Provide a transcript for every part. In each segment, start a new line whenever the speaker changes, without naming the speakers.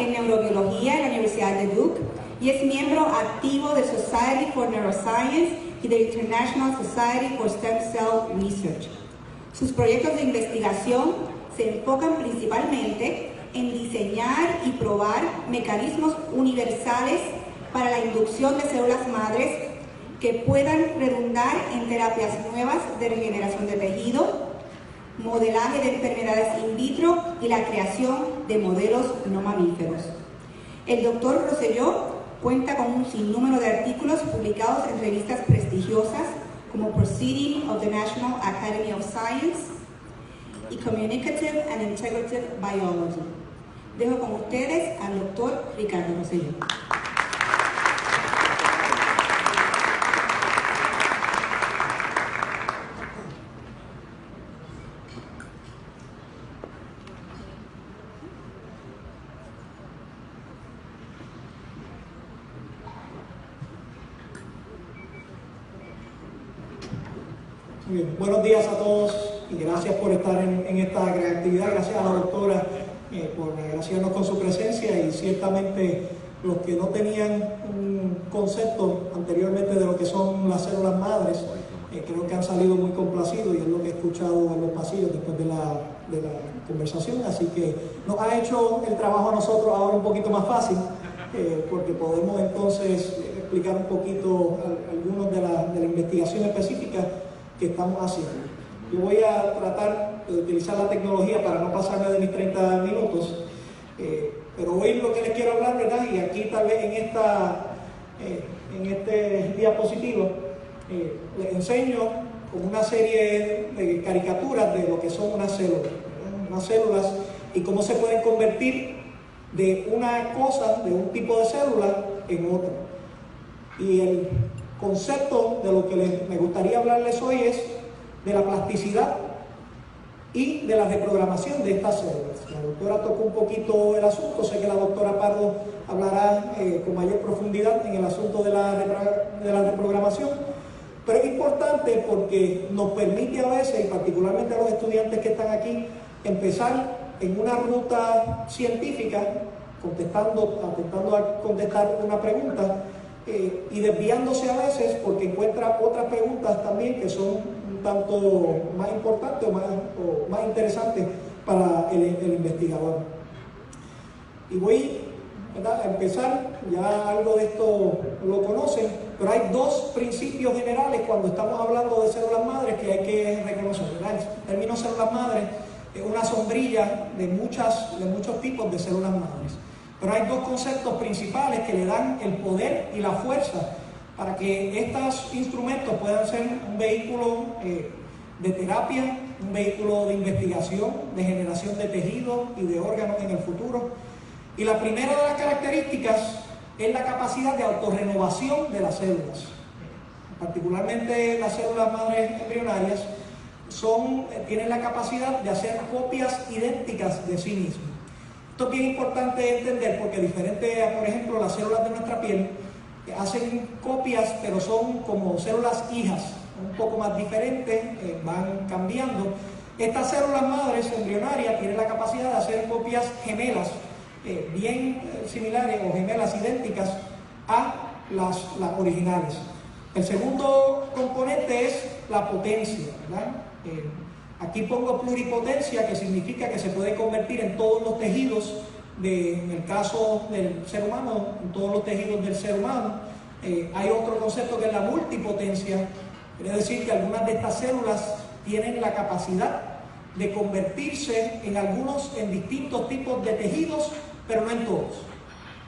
en neurobiología en la Universidad de Duke y es miembro activo de Society for Neuroscience y de International Society for Stem Cell Research. Sus proyectos de investigación se enfocan principalmente en diseñar y probar mecanismos universales para la inducción de células madres que puedan redundar en terapias nuevas de regeneración de tejido, modelaje de enfermedades in vitro y la creación de modelos no mamíferos. El Dr. Rosselló cuenta con un sinnúmero de artículos publicados en revistas prestigiosas como Proceedings of the National Academy of Science y Communicative and Integrative Biology. Dejo con ustedes al Dr. Ricardo Rosselló.
Bien, buenos días a todos y gracias por estar en esta gran actividad. Gracias a la doctora por agraciarnos con su presencia, y ciertamente los que no tenían un concepto anteriormente de lo que son las células madres, creo que han salido muy complacidos, y es lo que he escuchado en los pasillos después de la conversación. Así que nos ha hecho el trabajo a nosotros ahora un poquito más fácil, porque podemos entonces explicar un poquito algunos de la investigación específica que estamos haciendo. Yo voy a tratar de utilizar la tecnología para no pasarme de mis 30 minutos, pero hoy lo que les quiero hablar, ¿verdad? Y aquí tal vez en este diapositivo les enseño con una serie de caricaturas de lo que son unas células, ¿verdad? Unas células y cómo se pueden convertir de una cosa, de un tipo de célula, en otra. Y el concepto de lo que me gustaría hablarles hoy es de la plasticidad y de la reprogramación de estas células. La doctora tocó un poquito el asunto, sé que la doctora Pardo hablará con mayor profundidad en el asunto de la reprogramación, pero es importante porque nos permite a veces, y particularmente a los estudiantes que están aquí, empezar en una ruta científica, intentando contestar una pregunta, y desviándose a veces porque encuentra otras preguntas también que son un tanto más importantes o más interesantes para el investigador. Y voy, ¿verdad?, a empezar, ya algo de esto lo conocen, pero hay dos principios generales cuando estamos hablando de células madres que hay que reconocer, ¿verdad? El término células madres es una sombrilla de muchos tipos de células madres. Pero hay dos conceptos principales que le dan el poder y la fuerza para que estos instrumentos puedan ser un vehículo de terapia, un vehículo de investigación, de generación de tejidos y de órganos en el futuro. Y la primera de las características es la capacidad de autorrenovación de las células. Particularmente las células madres embrionarias tienen la capacidad de hacer copias idénticas de sí mismas. Esto es bien importante entender porque diferente a, por ejemplo, las células de nuestra piel, hacen copias, pero son como células hijas, un poco más diferentes, van cambiando. Estas células madres embrionarias tienen la capacidad de hacer copias gemelas, bien similares o gemelas idénticas a las originales. El segundo componente es la potencia, ¿verdad? Aquí pongo pluripotencia, que significa que se puede convertir en todos los tejidos, en el caso del ser humano, en todos los tejidos del ser humano. Hay otro concepto que es la multipotencia, quiere decir que algunas de estas células tienen la capacidad de convertirse en distintos tipos de tejidos, pero no en todos.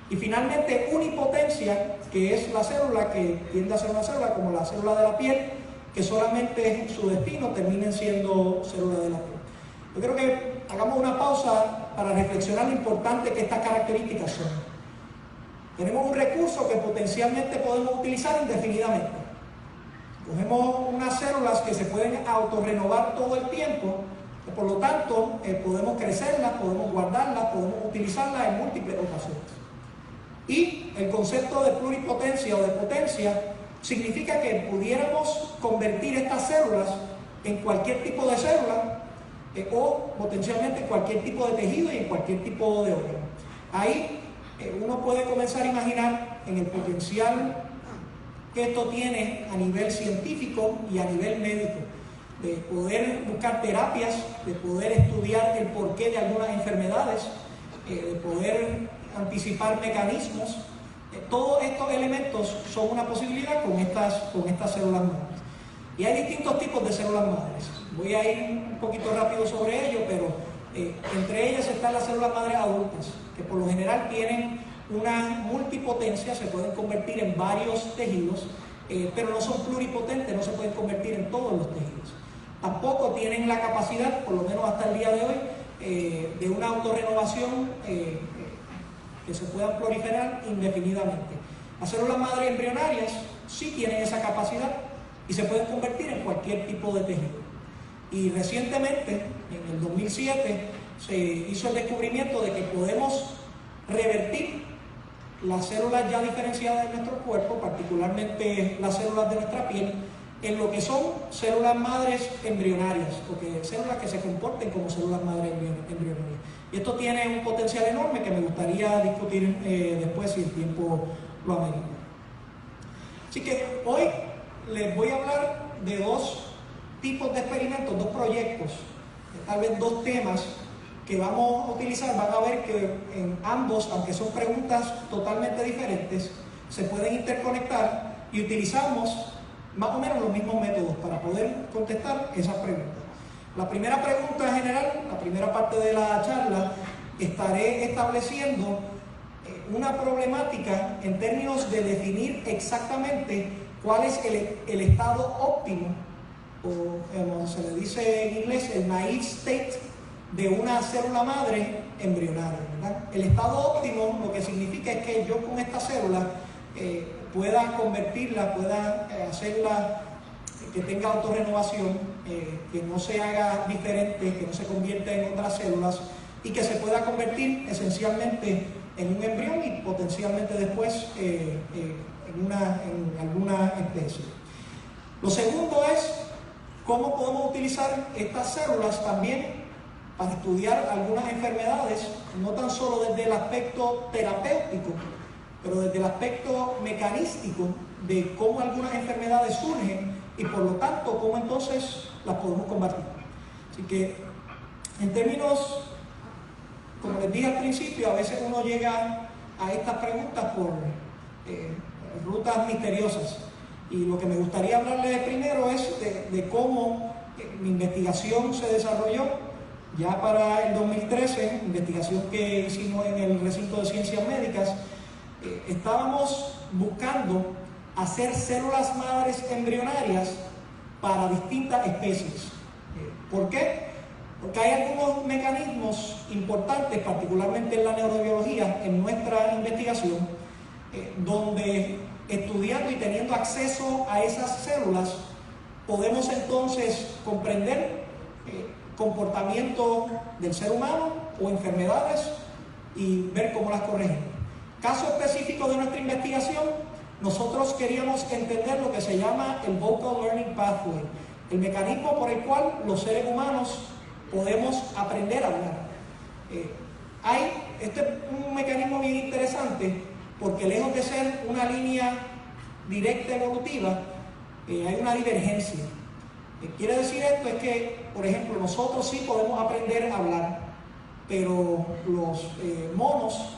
Y finalmente unipotencia, que es la célula que tiende a ser una célula como la célula de la piel, que solamente su destino terminen siendo células de la piel. Yo creo que hagamos una pausa para reflexionar lo importante que estas características son. Tenemos un recurso que potencialmente podemos utilizar indefinidamente. Cogemos unas células que se pueden autorrenovar todo el tiempo, por lo tanto podemos crecerlas, podemos guardarlas, podemos utilizarlas en múltiples ocasiones. Y el concepto de pluripotencia o de potencia significa que pudiéramos convertir estas células en cualquier tipo de célula o potencialmente en cualquier tipo de tejido y en cualquier tipo de órgano. Ahí uno puede comenzar a imaginar en el potencial que esto tiene a nivel científico y a nivel médico, de poder buscar terapias, de poder estudiar el porqué de algunas enfermedades, de poder anticipar mecanismos. Todos estos elementos son una posibilidad con estas células madres. Y hay distintos tipos de células madres. Voy a ir un poquito rápido sobre ello, pero entre ellas están las células madres adultas, que por lo general tienen una multipotencia, se pueden convertir en varios tejidos, pero no son pluripotentes, no se pueden convertir en todos los tejidos. Tampoco tienen la capacidad, por lo menos hasta el día de hoy, de una autorrenovación que se puedan proliferar indefinidamente. Las células madre embrionarias sí tienen esa capacidad y se pueden convertir en cualquier tipo de tejido. Y recientemente, en el 2007, se hizo el descubrimiento de que podemos revertir las células ya diferenciadas de nuestro cuerpo, particularmente las células de nuestra piel, en lo que son células madres embrionarias, o células que se comporten como células madres embrionarias. Y esto tiene un potencial enorme que me gustaría discutir después si el tiempo lo amerita. Así que hoy les voy a hablar de dos tipos de experimentos, dos proyectos, tal vez dos temas que vamos a utilizar. Van a ver que en ambos, aunque son preguntas totalmente diferentes, se pueden interconectar y utilizamos más o menos los mismos métodos para poder contestar esas preguntas. La primera pregunta general, la primera parte de la charla, estaré estableciendo una problemática en términos de definir exactamente cuál es el estado óptimo, o como se le dice en inglés, el naive state de una célula madre embrionaria, ¿verdad? El estado óptimo lo que significa es que yo con esta célula pueda convertirla, pueda hacerla que tenga autorrenovación, que no se haga diferente, que no se convierta en otras células y que se pueda convertir esencialmente en un embrión y potencialmente después en alguna especie. Lo segundo es cómo podemos utilizar estas células también para estudiar algunas enfermedades, no tan solo desde el aspecto terapéutico, pero desde el aspecto mecanístico de cómo algunas enfermedades surgen y por lo tanto cómo entonces las podemos combatir. Así que en términos, como les dije al principio, a veces uno llega a estas preguntas por rutas misteriosas, y lo que me gustaría hablarles primero es de cómo mi investigación se desarrolló ya para el 2013, investigación que hicimos en el recinto de ciencias médicas. Estábamos buscando hacer células madres embrionarias para distintas especies. ¿Por qué? Porque hay algunos mecanismos importantes, particularmente en la neurobiología, en nuestra investigación, donde estudiando y teniendo acceso a esas células podemos entonces comprender comportamiento del ser humano o enfermedades y ver cómo las corregimos. Caso específico de nuestra investigación, nosotros queríamos entender lo que se llama el Vocal Learning Pathway, el mecanismo por el cual los seres humanos podemos aprender a hablar. Este es un mecanismo bien interesante porque lejos de ser una línea directa evolutiva, hay una divergencia. Quiere decir esto es que, por ejemplo, nosotros sí podemos aprender a hablar, pero los monos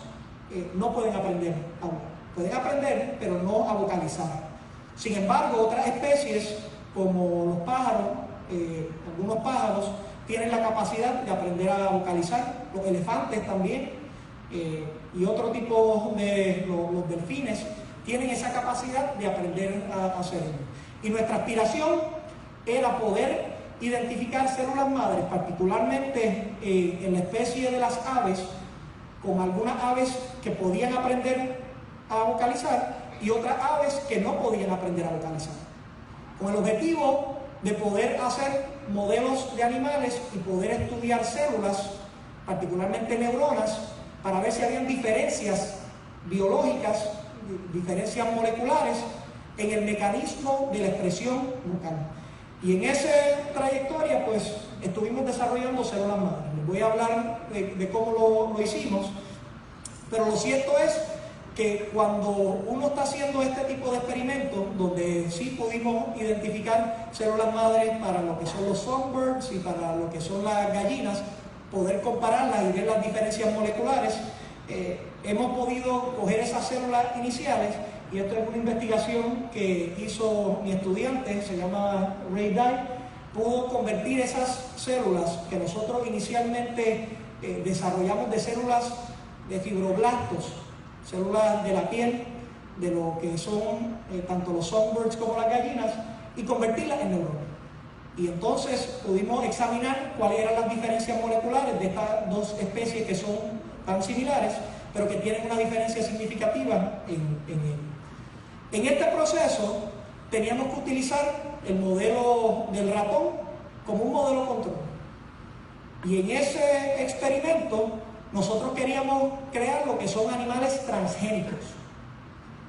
no pueden aprender a hablar. Pueden aprender, pero no a vocalizar. Sin embargo, otras especies, como los pájaros, algunos pájaros, tienen la capacidad de aprender a vocalizar. Los elefantes también, y otro tipo de los delfines, tienen esa capacidad de aprender a hacerlo. Y nuestra aspiración era poder identificar células madres, particularmente en la especie de las aves, con algunas aves que podían aprender a vocalizar y otras aves que no podían aprender a vocalizar, con el objetivo de poder hacer modelos de animales y poder estudiar células, particularmente neuronas, para ver si habían diferencias biológicas, diferencias moleculares en el mecanismo de la expresión vocal. Y en esa trayectoria pues estuvimos desarrollando células madres. Les voy a hablar de cómo lo hicimos. Pero lo cierto es que cuando uno está haciendo este tipo de experimentos, donde sí pudimos identificar células madres para lo que son los songbirds y para lo que son las gallinas, poder compararlas y ver las diferencias moleculares, hemos podido coger esas células iniciales, y esto es una investigación que hizo mi estudiante, se llama Ray Dye, pudo convertir esas células que nosotros inicialmente desarrollamos de células de fibroblastos, células de la piel, de lo que son tanto los songbirds como las gallinas, y convertirlas en neuronas. Y entonces pudimos examinar cuáles eran las diferencias moleculares de estas dos especies que son tan similares, pero que tienen una diferencia significativa en ellos. En este proceso teníamos que utilizar el modelo del ratón como un modelo control. Y en ese experimento nosotros queríamos crear lo que son animales transgénicos.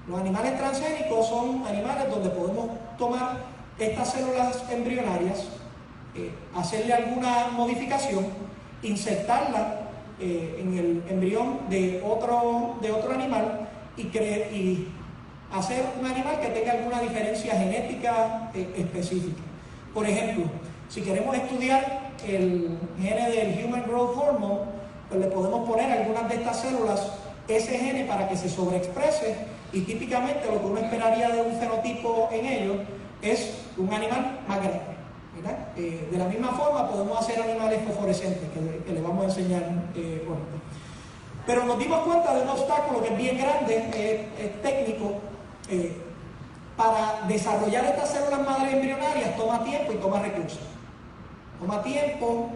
Los animales transgénicos son animales donde podemos tomar estas células embrionarias, hacerle alguna modificación, insertarla en el embrión de otro animal y hacer un animal que tenga alguna diferencia genética específica. Por ejemplo, si queremos estudiar el gene del Human Growth Hormone, pues le podemos poner algunas de estas células ese gene para que se sobreexprese, y típicamente lo que uno esperaría de un fenotipo en ellos es un animal más grande, ¿verdad? De la misma forma podemos hacer animales fosforescentes, que les vamos a enseñar ahorita. Pero nos dimos cuenta de un obstáculo que es bien grande, es técnico. Para desarrollar estas células madres embrionarias toma tiempo y toma recursos. Toma tiempo,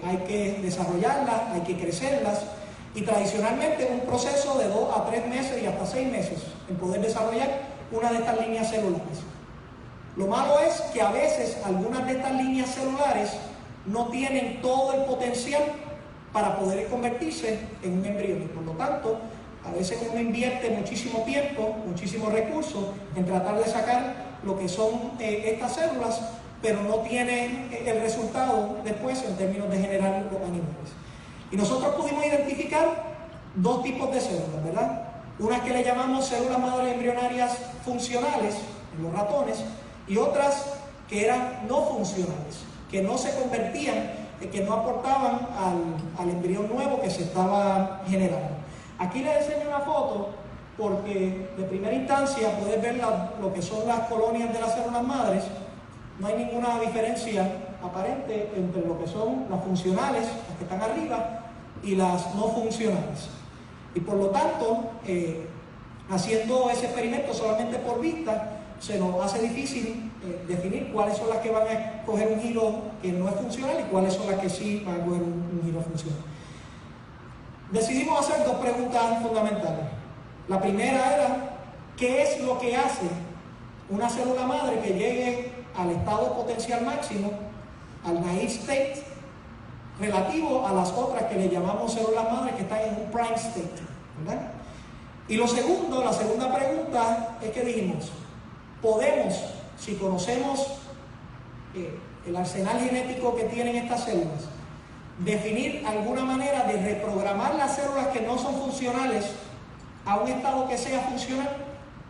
hay que desarrollarlas, hay que crecerlas, y tradicionalmente es un proceso de 2 a 3 meses y hasta 6 meses en poder desarrollar una de estas líneas celulares. Lo malo es que a veces algunas de estas líneas celulares no tienen todo el potencial para poder convertirse en un embrión, y por lo tanto a veces uno invierte muchísimo tiempo, muchísimos recursos en tratar de sacar lo que son estas células, pero no tiene el resultado después en términos de generar los animales. Y nosotros pudimos identificar 2 tipos de células, ¿verdad? Unas que le llamamos células madres embrionarias funcionales en los ratones, y otras que eran no funcionales, que no se convertían, que no aportaban al embrión nuevo que se estaba generando. Aquí les enseño una foto porque de primera instancia puedes ver lo que son las colonias de las células madres. No hay ninguna diferencia aparente entre lo que son las funcionales, las que están arriba, y las no funcionales. Y por lo tanto, haciendo ese experimento solamente por vista, se nos hace difícil definir cuáles son las que van a coger un giro que no es funcional y cuáles son las que sí van a coger un giro funcional. Decidimos hacer 2 preguntas fundamentales. La primera era, ¿qué es lo que hace una célula madre que llegue al estado potencial máximo, al naive state, relativo a las otras que le llamamos células madres que están en un prime state, ¿verdad? Y la segunda pregunta es que dijimos, podemos, si conocemos el arsenal genético que tienen estas células, definir alguna manera de reprogramar las células que no son funcionales a un estado que sea funcional.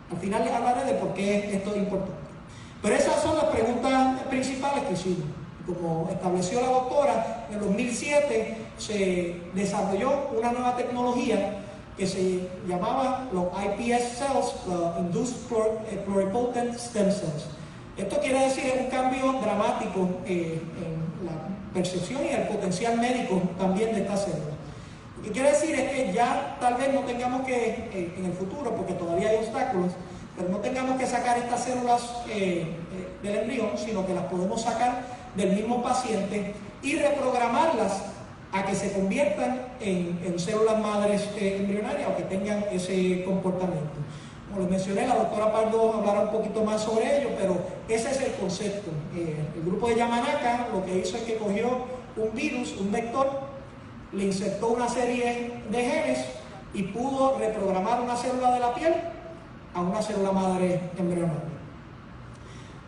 Al final les hablaré de por qué esto es importante. Pero esas son las preguntas principales que hicimos. Como estableció la doctora, en el 2007 se desarrolló una nueva tecnología que se llamaba los iPS cells, Induced Pluripotent Stem Cells. Esto quiere decir un cambio dramático en la percepción y el potencial médico también de estas células. Lo que quiere decir es que ya tal vez no tengamos que, en el futuro, porque todavía hay obstáculos, pero no tengamos que sacar estas células del embrión, sino que las podemos sacar del mismo paciente y reprogramarlas a que se conviertan en células madres embrionarias o que tengan ese comportamiento. Como les mencioné, la doctora Pardo hablará un poquito más sobre ello, pero ese es el concepto. El grupo de Yamanaka lo que hizo es que cogió un virus, un vector, le insertó una serie de genes y pudo reprogramar una célula de la piel a una célula madre embrionaria.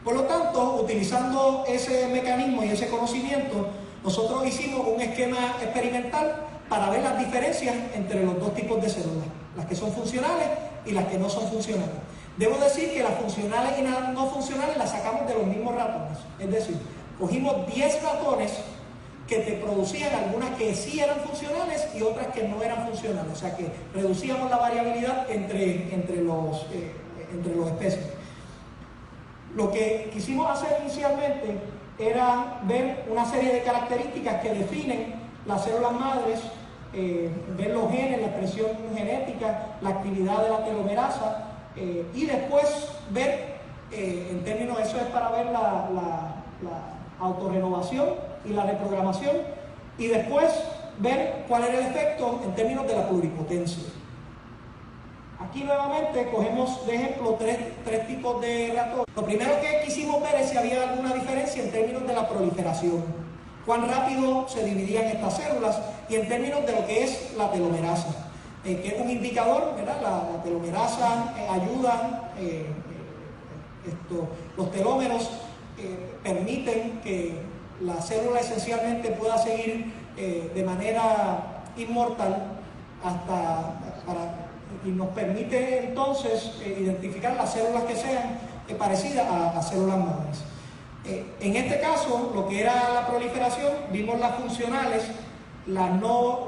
Por lo tanto, utilizando ese mecanismo y ese conocimiento, nosotros hicimos un esquema experimental para ver las diferencias entre los dos tipos de células, las que son funcionales y las que no son funcionales. Debo decir que las funcionales y las no funcionales las sacamos de los mismos ratones, es decir, cogimos 10 ratones que te producían algunas que sí eran funcionales y otras que no eran funcionales, o sea que reducíamos la variabilidad entre los especies. Lo que quisimos hacer inicialmente era ver una serie de características que definen las células madres, ver los genes, la expresión genética, la actividad de la telomerasa, y después ver, en términos, eso es para ver la autorrenovación y la reprogramación, y después ver cuál era el efecto en términos de la pluripotencia. Aquí nuevamente cogemos de ejemplo tres tipos de ratones. Lo primero que quisimos ver es si había alguna diferencia en términos de la proliferación, cuán rápido se dividían estas células, y en términos de lo que es la telomerasa, que es un indicador, ¿verdad? La telomerasa ayuda, los telómeros permiten que la célula esencialmente pueda seguir de manera inmortal y nos permite entonces identificar las células que sean parecidas a células madres. En este caso, lo que era la proliferación, vimos las funcionales, las no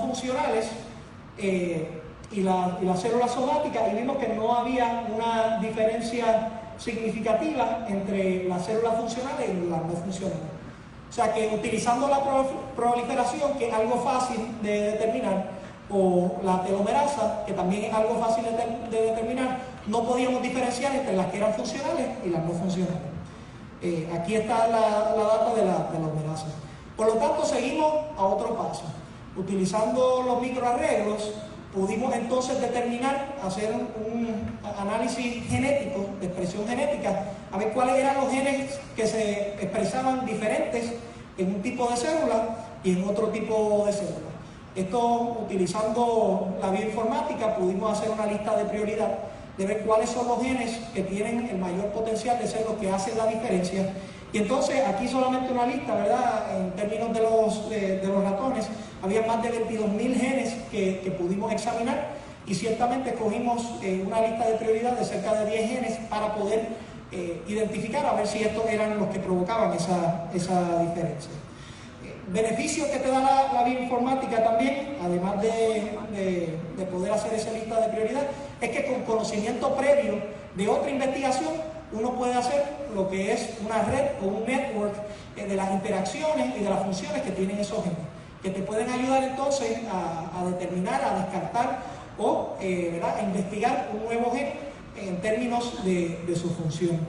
funcionales y las células somáticas, y vimos que no había una diferencia significativa entre las células funcionales y las no funcionales. O sea que utilizando la proliferación, que es algo fácil de determinar, o la telomerasa, que también es algo fácil de determinar, no podíamos diferenciar entre las que eran funcionales y las no funcionales. Aquí está la data de la telomerasa. Por lo tanto, seguimos a otro paso. Utilizando los microarreglos, pudimos entonces determinar, hacer un análisis genético, de expresión genética, a ver cuáles eran los genes que se expresaban diferentes en un tipo de célula y en otro tipo de célula. Esto, utilizando la bioinformática, pudimos hacer una lista de prioridad de ver cuáles son los genes que tienen el mayor potencial de ser los que hacen la diferencia. Y entonces, aquí solamente una lista, ¿verdad? En términos de los ratones, había más de 22.000 genes que pudimos examinar, y ciertamente escogimos una lista de prioridad de cerca de 10 genes para poder identificar a ver si estos eran los que provocaban esa diferencia. Beneficios que te da la bioinformática también, además de poder hacer esa lista de prioridad, es que con conocimiento previo de otra investigación, uno puede hacer lo que es una red o un network de las interacciones y de las funciones que tienen esos genes, que te pueden ayudar entonces a determinar, a descartar o a investigar un nuevo gen en términos de su función.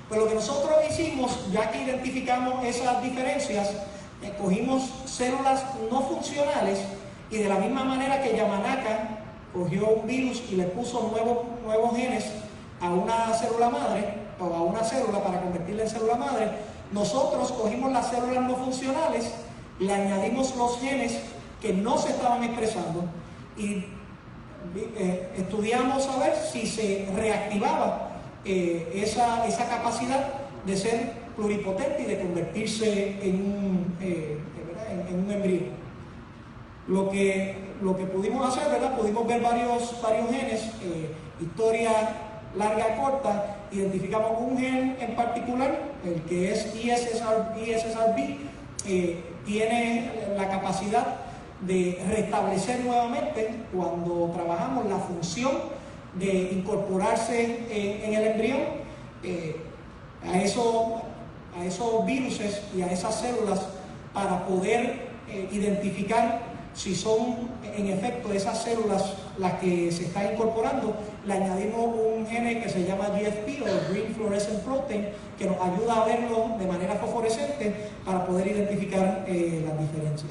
Pues lo que nosotros hicimos, ya que identificamos esas diferencias, cogimos células no funcionales, y de la misma manera que Yamanaka cogió un virus y le puso nuevos genes a una célula madre, o a una célula para convertirla en célula madre, nosotros cogimos las células no funcionales, le añadimos los genes que no se estaban expresando y estudiamos a ver si se reactivaba esa capacidad de ser pluripotente y de convertirse en un embrión. Lo que pudimos hacer, ¿verdad? Pudimos ver varios genes, historia larga, corta. Identificamos un gen en particular, el que es ESSRB, tiene la capacidad de restablecer nuevamente, cuando trabajamos, la función de incorporarse en el embrión a esos virus y a esas células, para poder identificar si son en efecto esas células las que se están incorporando. Le añadimos un gene que se llama GFP, o Green Fluorescent Protein, que nos ayuda a verlo de manera fosforescente para poder identificar las diferencias.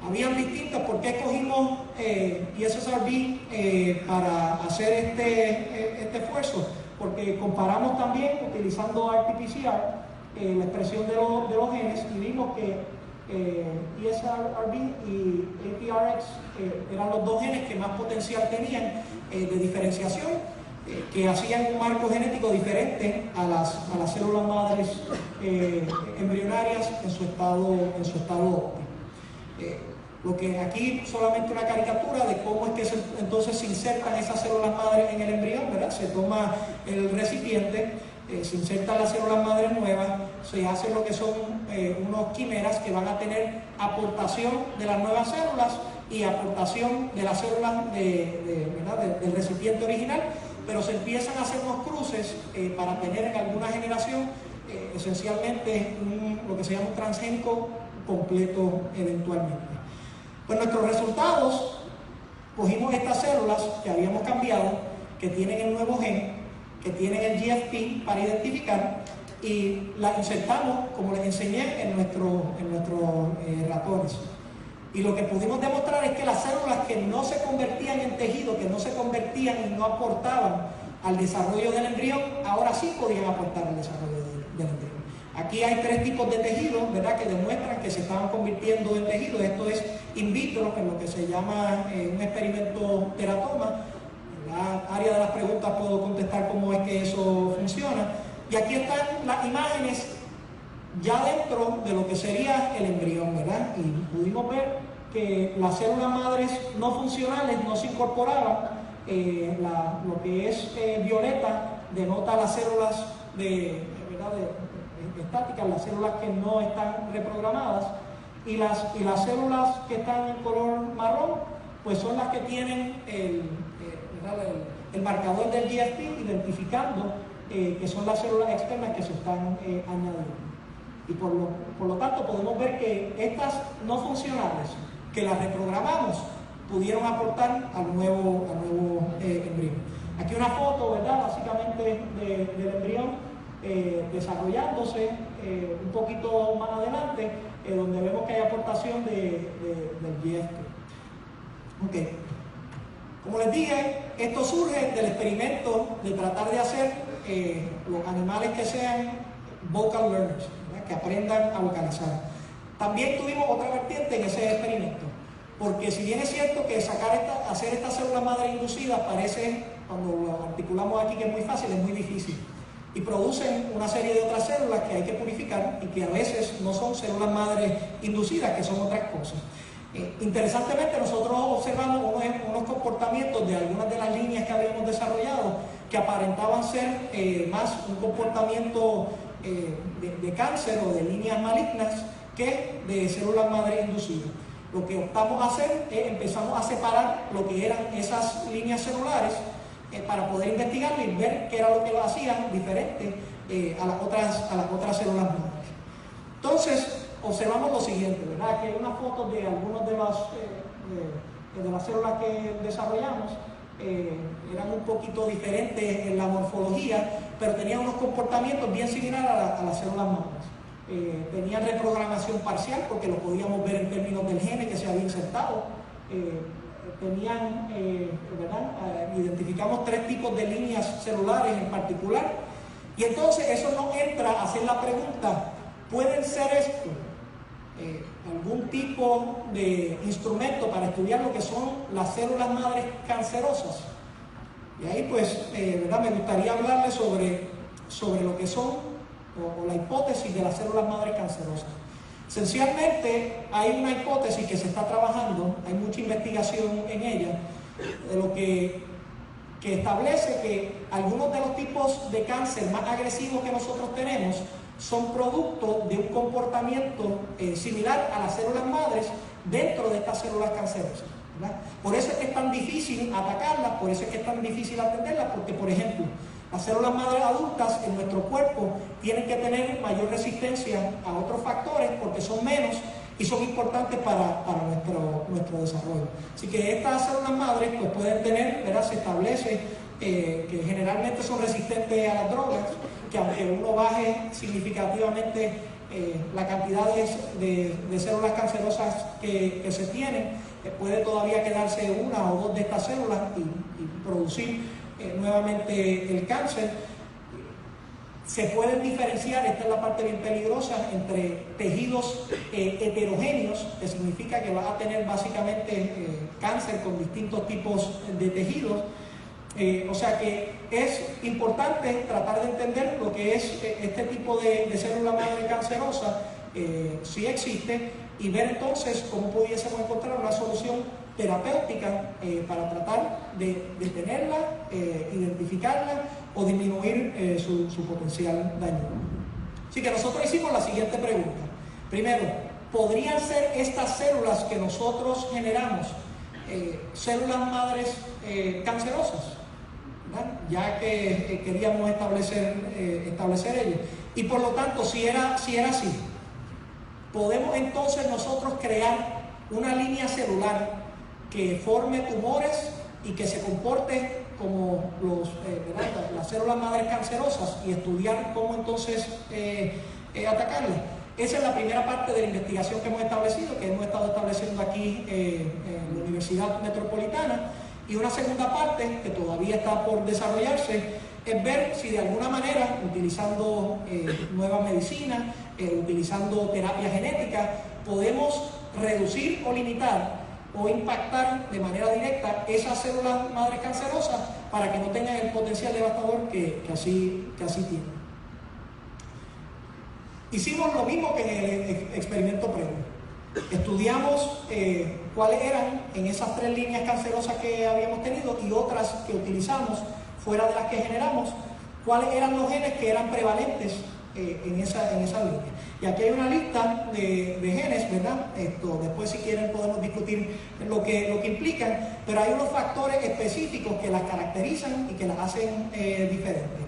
Habían distintas. ¿Por qué escogimos ESSRB para hacer este esfuerzo? Porque comparamos también, utilizando RT-PCR, la expresión de los genes, y vimos que ESRB y APRX eran los dos genes que más potencial tenían de diferenciación, que hacían un marco genético diferente a las células madres embrionarias en su estado óptimo. Lo que aquí solamente una caricatura de cómo es que entonces se insertan esas células madres en el embrión, ¿verdad? Se toma el recipiente, se insertan las células madres nuevas, se hace lo que son unos quimeras que van a tener aportación de las nuevas células y aportación de las células del recipiente original, pero se empiezan a hacer unos cruces para tener en alguna generación esencialmente lo que se llama un transgénico completo eventualmente. Pues nuestros resultados, cogimos estas células que habíamos cambiado, que tienen el nuevo gen, que tienen el GFP para identificar, y las insertamos, como les enseñé, en nuestros ratones. Y lo que pudimos demostrar es que las células que no se convertían en tejido, que no se convertían y no aportaban al desarrollo del embrión, ahora sí podían aportar al desarrollo del embrión. Aquí hay 3 tipos de tejidos, ¿verdad?, que demuestran que se estaban convirtiendo en tejidos. Esto es in vitro, en lo que se llama un experimento teratoma. En la área de las preguntas puedo contestar cómo es que eso funciona. Y aquí están las imágenes ya dentro de lo que sería el embrión, ¿verdad? Y pudimos ver que las células madres no funcionales no se incorporaban. Lo que es violeta denota las células estáticas, las células que no están reprogramadas, y las células que están en color marrón, pues son las que tienen el marcador del GFP, identificando que son las células externas que se están añadiendo. Y por lo tanto podemos ver que estas no funcionales, que las reprogramamos, pudieron aportar al nuevo embrión. Aquí una foto, ¿verdad?, básicamente del embrión desarrollándose un poquito más adelante, donde vemos que hay aportación del GFP. Okay. Como les dije, esto surge del experimento de tratar de hacer los animales que sean vocal learners, ¿verdad?, que aprendan a vocalizar. También tuvimos otra vertiente en ese experimento, porque si bien es cierto que hacer esta célula madre inducida parece, cuando lo articulamos aquí, que es muy fácil, es muy difícil. Y producen una serie de otras células que hay que purificar y que a veces no son células madre inducidas, que son otras cosas. Interesantemente, nosotros observamos unos comportamientos de algunas de las líneas que habíamos desarrollado que aparentaban ser más un comportamiento de cáncer o de líneas malignas que de células madre inducidas. Lo que optamos a hacer es empezamos a separar lo que eran esas líneas celulares para poder investigarlo y ver qué era lo que lo hacían diferente a las otras células madres. Entonces, observamos lo siguiente, ¿verdad? Que hay una foto de algunas de las células que desarrollamos. Eran un poquito diferentes en la morfología, pero tenían unos comportamientos bien similares a las células madres. Tenían reprogramación parcial, porque lo podíamos ver en términos del gene que se había insertado. Identificamos 3 tipos de líneas celulares en particular, y entonces eso nos entra a hacer la pregunta: ¿pueden ser esto algún tipo de instrumento para estudiar lo que son las células madres cancerosas? Y ahí pues me gustaría hablarles sobre lo que son o la hipótesis de las células madres cancerosas. Esencialmente hay una hipótesis que se está trabajando, hay mucha investigación en ella, de lo que establece que algunos de los tipos de cáncer más agresivos que nosotros tenemos son producto de un comportamiento similar a las células madres dentro de estas células cancerosas, ¿verdad? Por eso es que es tan difícil atacarlas, por eso es que es tan difícil atenderlas, porque, por ejemplo, las células madres adultas en nuestro cuerpo tienen que tener mayor resistencia a otros factores porque son menos y son importantes para nuestro desarrollo. Así que estas células madres pues pueden tener, ¿verdad?, se establece que generalmente son resistentes a las drogas, que aunque uno baje significativamente la cantidad de células cancerosas que se tienen, puede todavía quedarse una o dos de estas células y producir nuevamente el cáncer. Se pueden diferenciar, esta es la parte bien peligrosa, entre tejidos heterogéneos, que significa que vas a tener básicamente cáncer con distintos tipos de tejidos. O sea que es importante tratar de entender lo que es este tipo de célula madre cancerosa, si existe, y ver entonces cómo pudiésemos encontrar una solución terapéutica para tratar de detenerla, identificarla o disminuir su potencial daño. Así que nosotros hicimos la siguiente pregunta. Primero, ¿podrían ser estas células que nosotros generamos células madres cancerosas? ¿Verdad? Ya que queríamos establecer ello. Y por lo tanto, si era así, ¿podemos entonces nosotros crear una línea celular que forme tumores y que se comporte como las células madres cancerosas y estudiar cómo entonces atacarlas? Esa es la primera parte de la investigación que hemos establecido, que hemos estado estableciendo aquí en la Universidad Metropolitana. Y una segunda parte, que todavía está por desarrollarse, es ver si de alguna manera, utilizando nueva medicina, utilizando terapia genética, podemos reducir o limitar o impactar de manera directa esas células madres cancerosas para que no tengan el potencial devastador que así tienen. Hicimos lo mismo que en el experimento previo. Estudiamos cuáles eran en esas 3 líneas cancerosas que habíamos tenido y otras que utilizamos fuera de las que generamos, cuáles eran los genes que eran prevalentes en esa línea. Y aquí hay una lista de genes, ¿verdad? Después si quieren podemos discutir lo que implican, pero hay unos factores específicos que las caracterizan y que las hacen diferentes.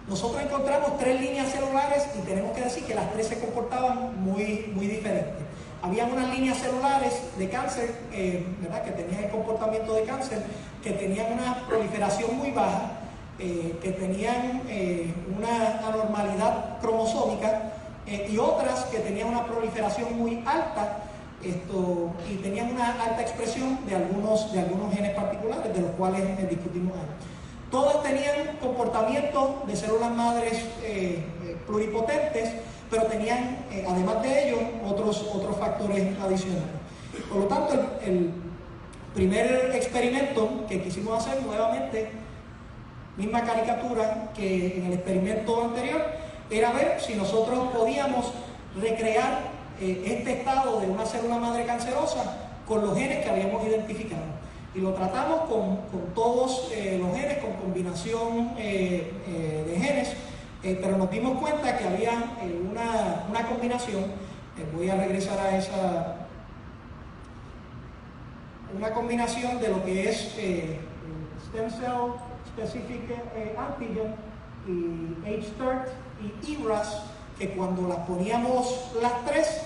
Nosotros encontramos 3 líneas celulares y tenemos que decir que las 3 se comportaban muy diferentes. Habían unas líneas celulares de cáncer, ¿verdad? Que tenían el comportamiento de cáncer, que tenían una proliferación muy baja, que tenían una anormalidad cromosómica, y otras que tenían una proliferación muy alta y tenían una alta expresión de algunos genes particulares, de los cuales discutimos ahí. Todas tenían comportamiento de células madres pluripotentes, pero tenían, además de ello, otros factores adicionales. Por lo tanto, el primer experimento que quisimos hacer, nuevamente, misma caricatura que en el experimento anterior, era ver si nosotros podíamos recrear este estado de una célula madre cancerosa con los genes que habíamos identificado. Y lo tratamos con todos los genes, con combinación de genes, pero nos dimos cuenta que había una combinación, voy a regresar a una combinación de lo que es Stem Cell Specific Antigen y HTERT y IRAS, que cuando las poníamos las 3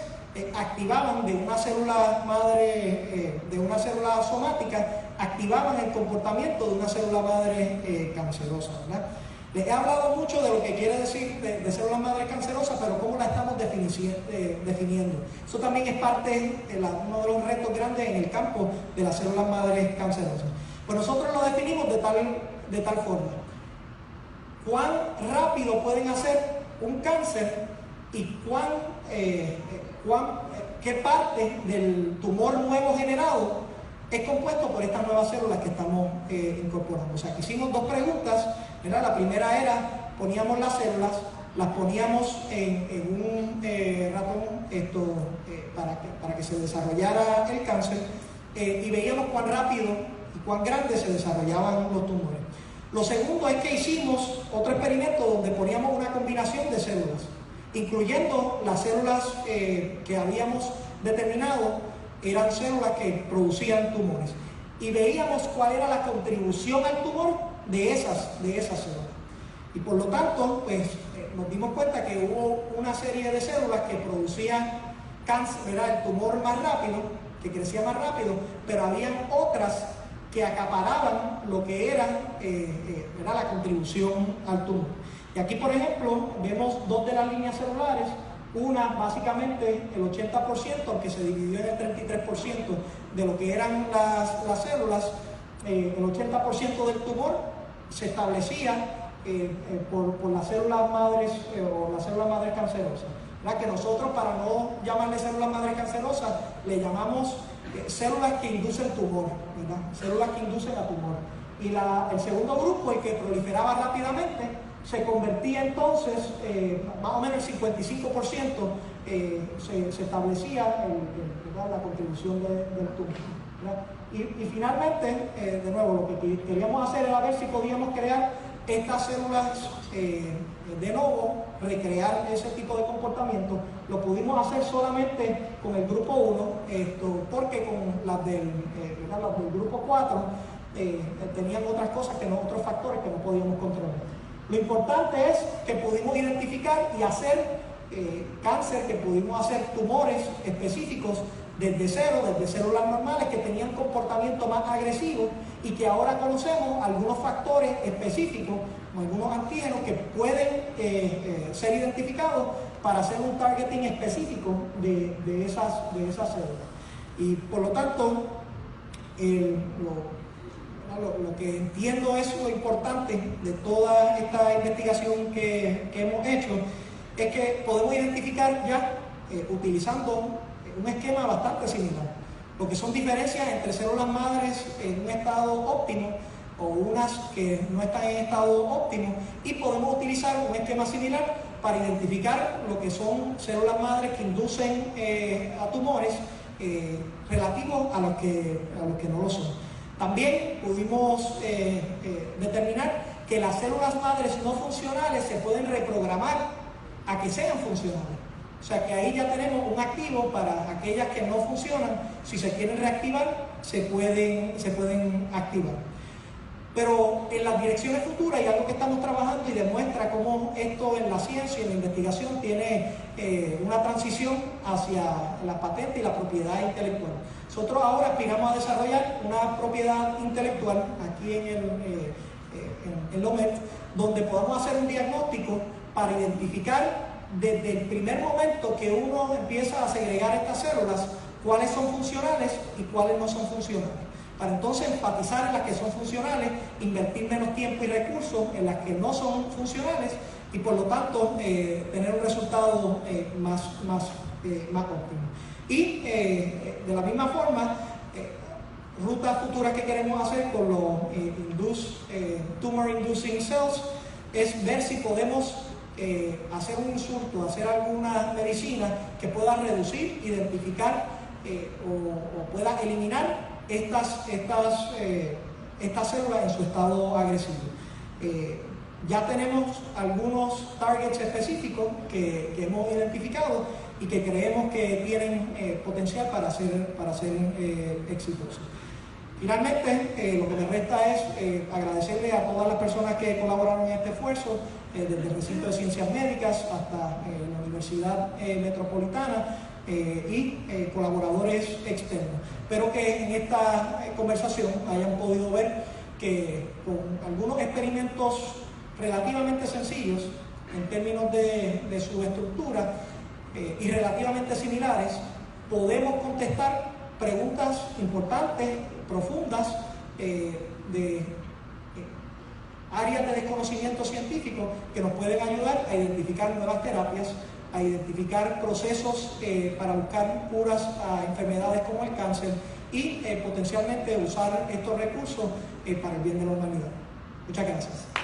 activaban de una célula madre, de una célula somática, activaban el comportamiento de una célula madre cancerosa, ¿verdad? Les he hablado mucho de lo que quiere decir de células madres cancerosas, pero cómo la estamos definiendo. Eso también es parte de uno de los retos grandes en el campo de las células madres cancerosas. Pues nosotros lo definimos de tal forma. ¿Cuán rápido pueden hacer un cáncer y qué parte del tumor nuevo generado es compuesto por estas nuevas células que estamos incorporando? O sea, que hicimos 2 preguntas, ¿verdad? La primera era, poníamos las células, las poníamos en un ratón para que se desarrollara el cáncer y veíamos cuán rápido y cuán grande se desarrollaban los tumores. Lo segundo es que hicimos otro experimento donde poníamos una combinación de células, incluyendo las células que habíamos determinado eran células que producían tumores. Y veíamos cuál era la contribución al tumor de esas células. Y por lo tanto, pues nos dimos cuenta que hubo una serie de células que producían cáncer, ¿verdad? El tumor más rápido, que crecía más rápido, pero habían otras que acaparaban lo que era la contribución al tumor. Y aquí, por ejemplo, vemos 2 de las líneas celulares. Una, básicamente, el 80%, aunque se dividió en el 33% de lo que eran las células, el 80% del tumor se establecía por las células madres o las células madres cancerosas. ¿Verdad? Que nosotros, para no llamarle células madres cancerosas, le llamamos células que inducen tumor, ¿verdad? Células que inducen a tumor. Y el segundo grupo, el que proliferaba rápidamente, se convertía entonces, más o menos el 55% se establecía la contribución del tumor. Y finalmente, de nuevo, lo que queríamos hacer era ver si podíamos crear estas células de nuevo, recrear ese tipo de comportamiento. Lo pudimos hacer solamente con el grupo 1, porque con las del grupo 4 tenían otras cosas, otros factores que no podíamos controlar. Lo importante es que pudimos identificar y hacer cáncer, que pudimos hacer tumores específicos desde cero, desde células normales que tenían comportamiento más agresivo, y que ahora conocemos algunos factores específicos, algunos antígenos que pueden ser identificados para hacer un targeting específico de esas células. Y por lo tanto, lo que entiendo es lo importante de toda esta investigación que hemos hecho, es que podemos identificar ya, utilizando un esquema bastante similar, lo que son diferencias entre células madres en un estado óptimo o unas que no están en estado óptimo, y podemos utilizar un esquema similar para identificar lo que son células madres que inducen a tumores relativos a los que no lo son. También pudimos determinar que las células madres no funcionales se pueden reprogramar a que sean funcionales. O sea que ahí ya tenemos un activo para aquellas que no funcionan. Si se quieren reactivar, se pueden activar. Pero en las direcciones futuras hay algo que estamos trabajando y demuestra cómo esto en la ciencia y en la investigación tiene una transición hacia la patente y la propiedad intelectual. Nosotros ahora aspiramos a desarrollar una propiedad intelectual aquí en Lomet, donde podamos hacer un diagnóstico para identificar desde el primer momento que uno empieza a segregar estas células, cuáles son funcionales y cuáles no son funcionales. Para entonces enfatizar en las que son funcionales, invertir menos tiempo y recursos en las que no son funcionales, y por lo tanto tener un resultado más óptimo. Y de la misma forma, rutas futuras que queremos hacer con los tumor inducing cells es ver si podemos hacer un insulto, hacer alguna medicina que pueda reducir, identificar o pueda eliminar estas células en su estado agresivo. Ya tenemos algunos targets específicos que hemos identificado y que creemos que tienen potencial para ser exitosos. Finalmente, lo que me resta es agradecerle a todas las personas que colaboraron en este esfuerzo, desde el Recinto de Ciencias Médicas hasta la Universidad Metropolitana y colaboradores externos. Espero que en esta conversación hayan podido ver que con algunos experimentos relativamente sencillos en términos de su estructura y relativamente similares, podemos contestar preguntas importantes, profundas, de áreas de desconocimiento científico que nos pueden ayudar a identificar nuevas terapias, a identificar procesos para buscar curas a enfermedades como el cáncer y potencialmente usar estos recursos para el bien de la humanidad. Muchas gracias.